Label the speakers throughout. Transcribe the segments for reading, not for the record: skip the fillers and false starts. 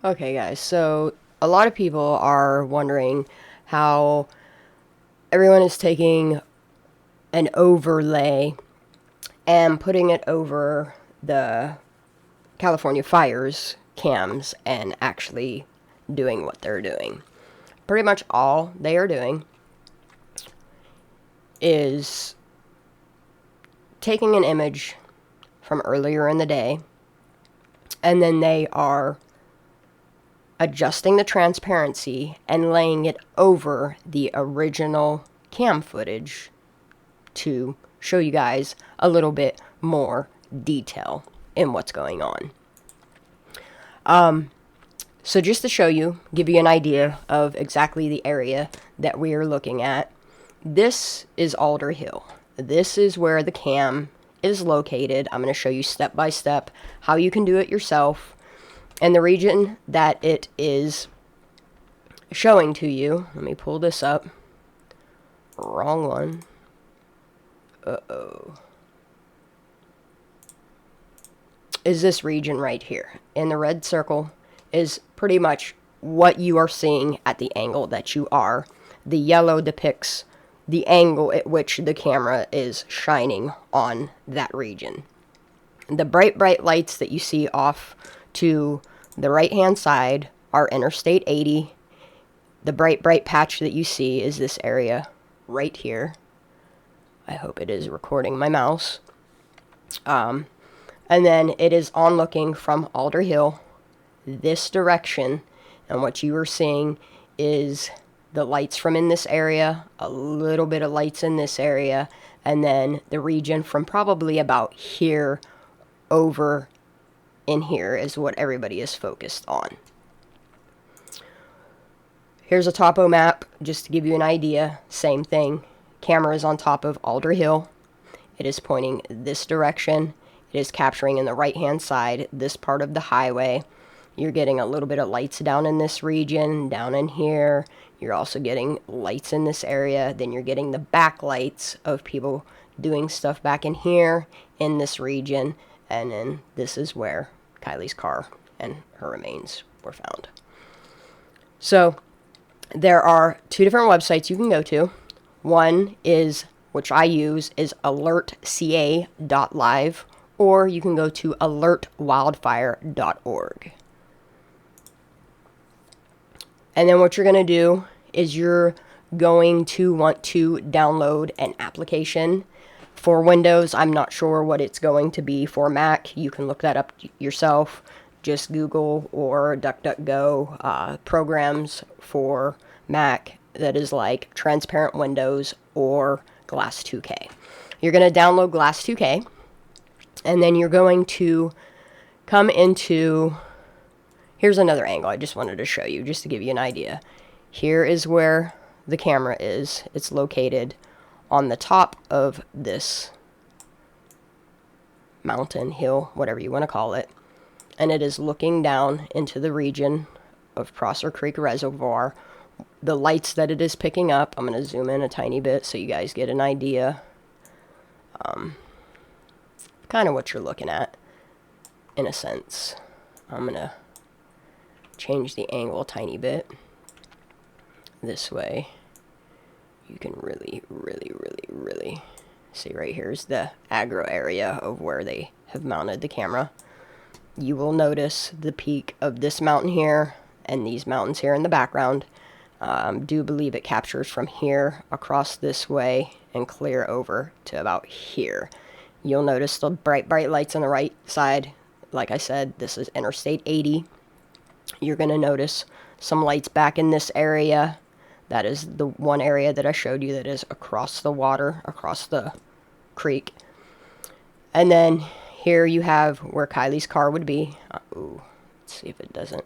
Speaker 1: Okay, guys, so a lot of people are wondering how everyone is taking an overlay and putting it over the California fires cams and actually doing what they're doing. Pretty much all they are doing is taking an image from earlier in the day, and then they are adjusting the transparency and laying it over the original cam footage to show you guys a little bit more detail in what's going on. So just to show you, give you an idea of exactly the area that we are looking at, this is Alder Hill. This is where the cam is located. I'm going to show you step by step how you can do it yourself. And the region that it is showing to you, let me pull this up. Wrong one. Is this region right here. In the red circle is pretty much what you are seeing at the angle that you are. The yellow depicts the angle at which the camera is shining on that region. The bright lights that you see off to the right hand side are Interstate 80. The bright patch that you see is this area right here. I hope it is recording my mouse. And then it is on looking from Alder Hill this direction, and what you are seeing is the lights from in this area, a little bit of lights in this area, and then the region from probably about here over in here is what everybody is focused on. Here's a topo map just to give you an idea. Same thing. Camera is on top of Alder Hill. It is pointing this direction. It is capturing in the right hand side this part of the highway. You're getting a little bit of lights down in this region, down in here. You're also getting lights in this area. Then you're getting the backlights of people doing stuff back in here in this region. And then this is where Kiely's car and her remains were found. So there are two different websites you can go to. One is, which I use, is alertca.live, or you can go to alertwildfire.org. And then what you're going to do is you're going to want to download an application. For Windows, I'm not sure what it's going to be. For Mac, you can look that up yourself. Just Google or DuckDuckGo programs for Mac that is like Transparent Windows or Glass 2K. You're going to download Glass 2K, and then you're going to come into... Here's another angle I just wanted to show you, just to give you an idea. Here is where the camera is. It's located on the top of this mountain, hill, whatever you want to call it. And it is looking down into the region of Prosser Creek Reservoir. The lights that it is picking up, I'm going to zoom in a tiny bit so you guys get an idea. Kind of what you're looking at, in a sense. I'm going to change the angle a tiny bit. This way, you can really see. Right here is the agro area of where they have mounted the camera. You will notice the peak of this mountain here and these mountains here in the background. Do believe it captures from here across this way and clear over to about here. You'll notice the bright lights on the right side. Like I said, this is Interstate 80. You're going to notice some lights back in this area. That is the one area that I showed you that is across the water, across the creek. And then here you have where Kiely's car would be. Let's see if it doesn't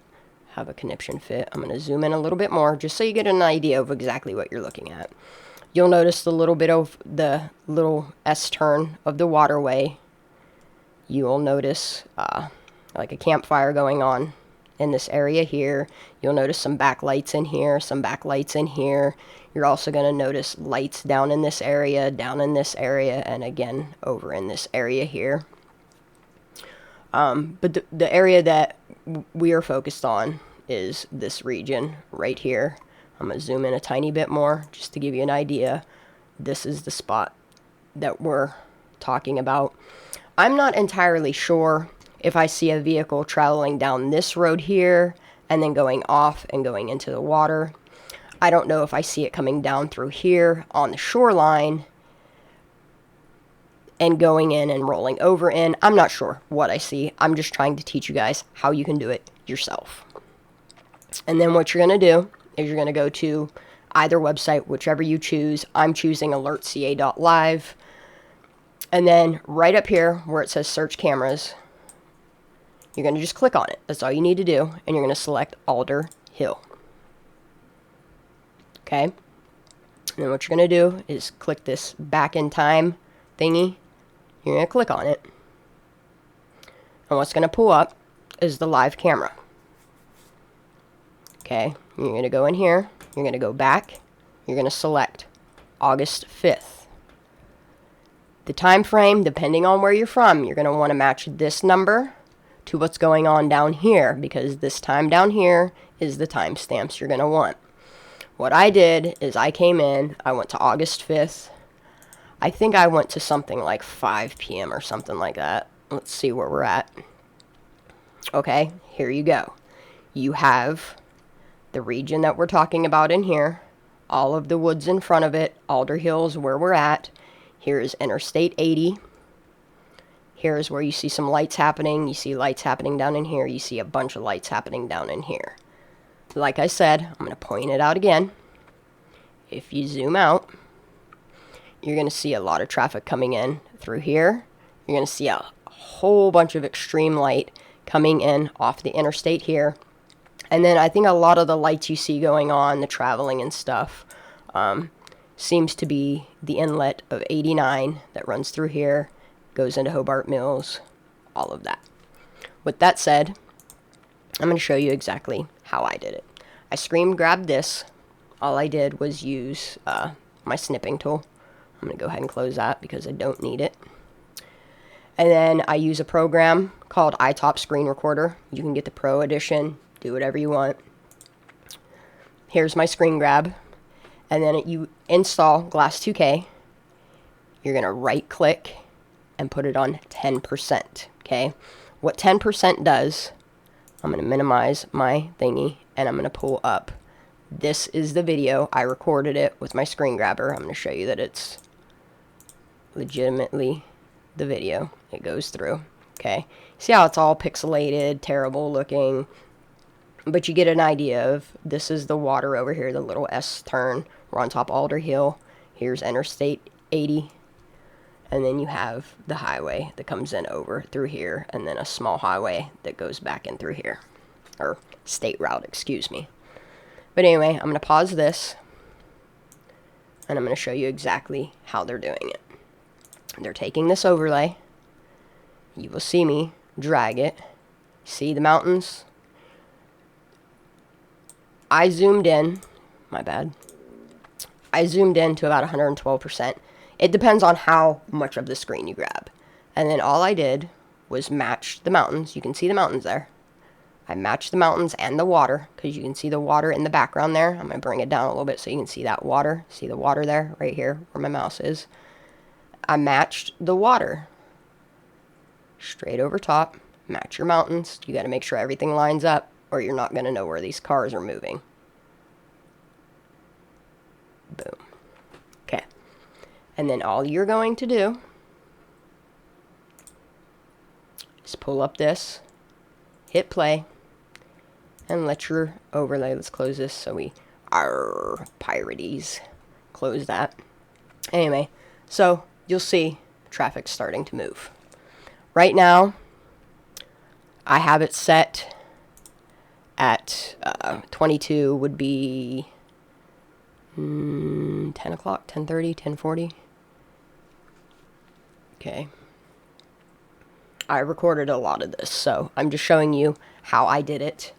Speaker 1: have a conniption fit. I'm going to zoom in a little bit more just so you get an idea of exactly what you're looking at. You'll notice the little bit of the little S-turn of the waterway. You will notice like a campfire going on in this area here. You'll notice some backlights in here, some backlights in here. You're also going to notice lights down in this area, and again over in this area here. But the area that we are focused on is this region right here. I'm going to zoom in a tiny bit more just to give you an idea. This is the spot that we're talking about. I'm not entirely sure if I see a vehicle traveling down this road here and then going off and going into the water. I don't know if I see it coming down through here on the shoreline and going in and rolling over in. I'm not sure what I see. I'm just trying to teach you guys how you can do it yourself. And then what you're going to do is you're going to go to either website, whichever you choose. I'm choosing alertca.live. And then right up here where it says search cameras, you're going to just click on it. That's all you need to do. And you're going to select Alder Hill. Okay. And then what you're going to do is click this back in time thingy. You're going to click on it. And what's going to pull up is the live camera. Okay. You're going to go in here. You're going to go back. You're going to select August 5th. The time frame, depending on where you're from, you're going to want to match this number to what's going on down here, because this time down here is the timestamps you're going to want. What I did is I came in, I went to August 5th. I think I went to something like 5 p.m. or something like that. Let's see where we're at. Okay, here you go. You have the region that we're talking about in here, all of the woods in front of it, Alder Hills where we're at. Here's Interstate 80. Here's where you see some lights happening. You see lights happening down in here. You see a bunch of lights happening down in here. Like I said, I'm going to point it out again. If you zoom out, you're going to see a lot of traffic coming in through here. You're going to see a whole bunch of extreme light coming in off the interstate here. And then I think a lot of the lights you see going on, the traveling and stuff, seems to be the inlet of 89 that runs through here, goes into Hobart Mills, all of that. With that said, I'm going to show you exactly how I did it. I screen grabbed this. All I did was use my snipping tool. I'm going to go ahead and close that because I don't need it. And then I use a program called iTop Screen Recorder. You can get the Pro Edition, do whatever you want. Here's my screen grab. And then you install Glass 2K. You're going to right click and put it on 10%. Okay? What 10% does, I'm going to minimize my thingy and I'm going to pull up. This is the video. I recorded it with my screen grabber. I'm going to show you that it's legitimately the video. It goes through. Okay? See how it's all pixelated, terrible looking. But you get an idea of this is the water over here, the little S turn. We're on top of Alder Hill. Here's Interstate 80. And then you have the highway that comes in over through here. And then a small highway that goes back in through here. Or state route, excuse me. But anyway, I'm going to pause this. And I'm going to show you exactly how they're doing it. They're taking this overlay. You will see me drag it. See the mountains? I zoomed in. My bad. I zoomed in to about 112%. It depends on how much of the screen you grab. And then all I did was match the mountains. You can see the mountains there. I matched the mountains and the water because you can see the water in the background there. I'm going to bring it down a little bit so you can see that water. See the water there right here where my mouse is. I matched the water. Straight over top. Match your mountains. You got to make sure everything lines up or you're not going to know where these cars are moving. Boom. Okay. And then all you're going to do is pull up this, hit play, and let your overlay, let's close this so we are pirates. Close that. Anyway, so you'll see traffic starting to move. Right now, I have it set at 22 would be 10 o'clock, 10:30, 10:40. Okay. I recorded a lot of this, so I'm just showing you how I did it.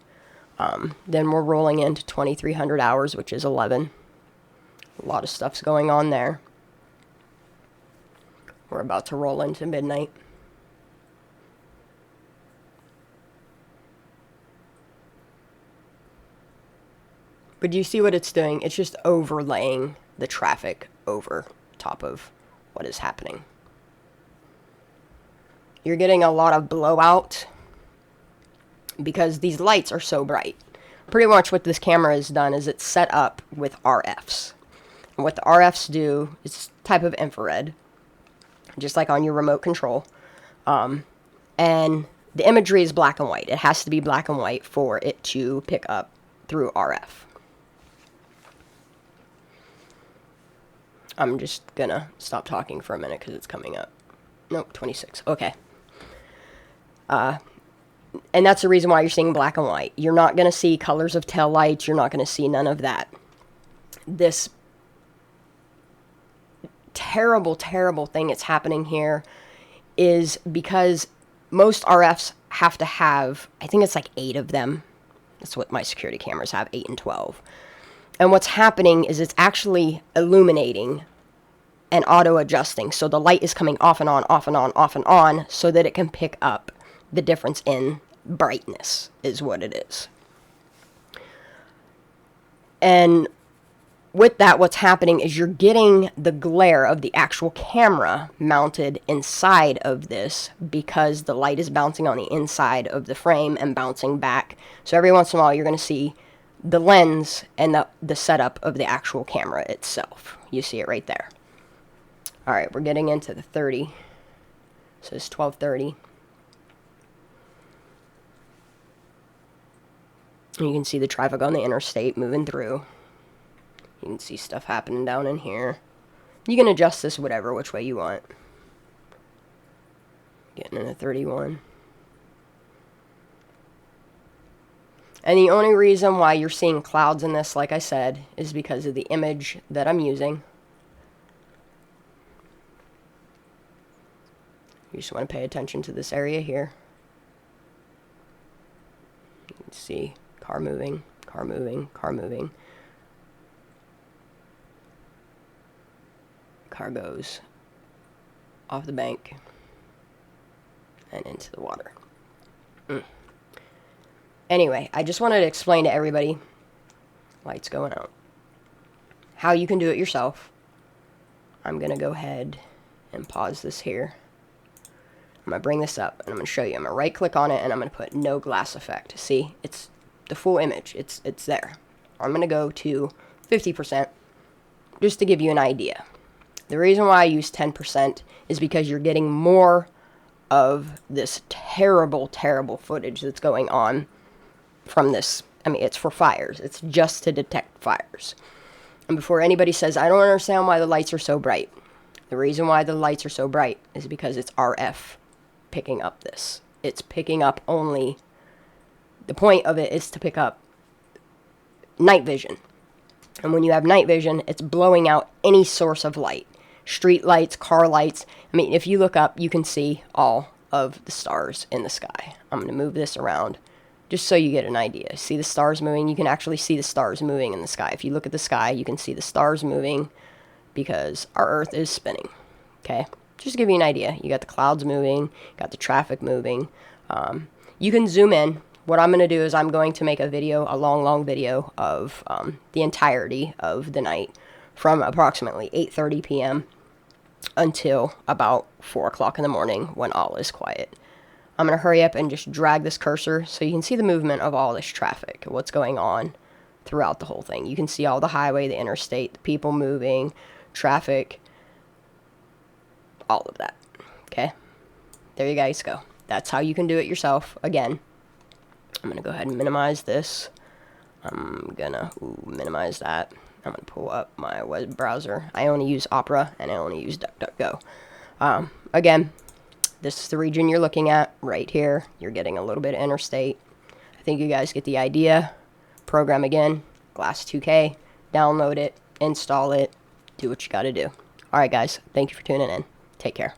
Speaker 1: Then we're rolling into 2300 hours, which is 11. A lot of stuff's going on there. We're about to roll into midnight. But do you see what it's doing? It's just overlaying the traffic over top of what is happening. You're getting a lot of blowout because these lights are so bright. Pretty much what this camera has done is it's set up with RFs. And what the RFs do is type of infrared, just like on your remote control. And the imagery is black and white. It has to be black and white for it to pick up through RF. I'm just gonna stop talking for a minute because it's coming up. Nope, 26. Okay. And that's the reason why you're seeing black and white. You're not going to see colors of tail lights. You're not going to see none of that. This terrible, terrible thing that's happening here is because most RFs have to have, I think it's like 8 of them. That's what my security cameras have, 8 and 12. And what's happening is it's actually illuminating and auto-adjusting. So the light is coming off and on, off and on, off and on, so that it can pick up the difference in brightness is what it is. And with that, what's happening is you're getting the glare of the actual camera mounted inside of this because the light is bouncing on the inside of the frame and bouncing back. So every once in a while, you're going to see the lens and the setup of the actual camera itself. You see it right there. All right, we're getting into the 30. So it's 12:30. You can see the traffic on the interstate moving through. You can see stuff happening down in here. You can adjust this which way you want. Getting into 31. And the only reason why you're seeing clouds in this, like I said, is because of the image that I'm using. You just want to pay attention to this area here. You can see car moving, car moving, car moving. Car goes off the bank and into the water. Anyway, I just wanted to explain to everybody, lights going out, how you can do it yourself. I'm going to go ahead and pause this here. I'm going to bring this up and I'm going to show you. I'm going to right click on it and I'm going to put no glass effect. See, it's the full image. It's there. I'm going to go to 50% just to give you an idea. The reason why I use 10% is because you're getting more of this terrible, terrible footage that's going on from this. I mean, it's for fires. It's just to detect fires. And before anybody says, I don't understand why the lights are so bright. The reason why the lights are so bright is because it's RF picking up this. It's picking up only, the point of it is to pick up night vision. And when you have night vision, it's blowing out any source of light. Street lights, car lights. I mean, if you look up, you can see all of the stars in the sky. I'm going to move this around just so you get an idea. See the stars moving? You can actually see the stars moving in the sky. If you look at the sky, you can see the stars moving because our Earth is spinning. Okay? Just to give you an idea. You got the clouds moving, got the traffic moving. You can zoom in. What I'm going to do is I'm going to make a video, a long video of the entirety of the night from approximately 8:30 p.m. until about 4 o'clock in the morning when all is quiet. I'm going to hurry up and just drag this cursor so you can see the movement of all this traffic, what's going on throughout the whole thing. You can see all the highway, the interstate, the people moving, traffic, all of that. Okay? There you guys go. That's how you can do it yourself. Again, I'm going to go ahead and minimize this. I'm going to minimize that. I'm going to pull up my web browser. I only use Opera, and I only use DuckDuckGo. Again, this is the region you're looking at right here. You're getting a little bit of interstate. I think you guys get the idea. Program again, Glass 2K, download it, install it, do what you got to do. All right, guys, thank you for tuning in. Take care.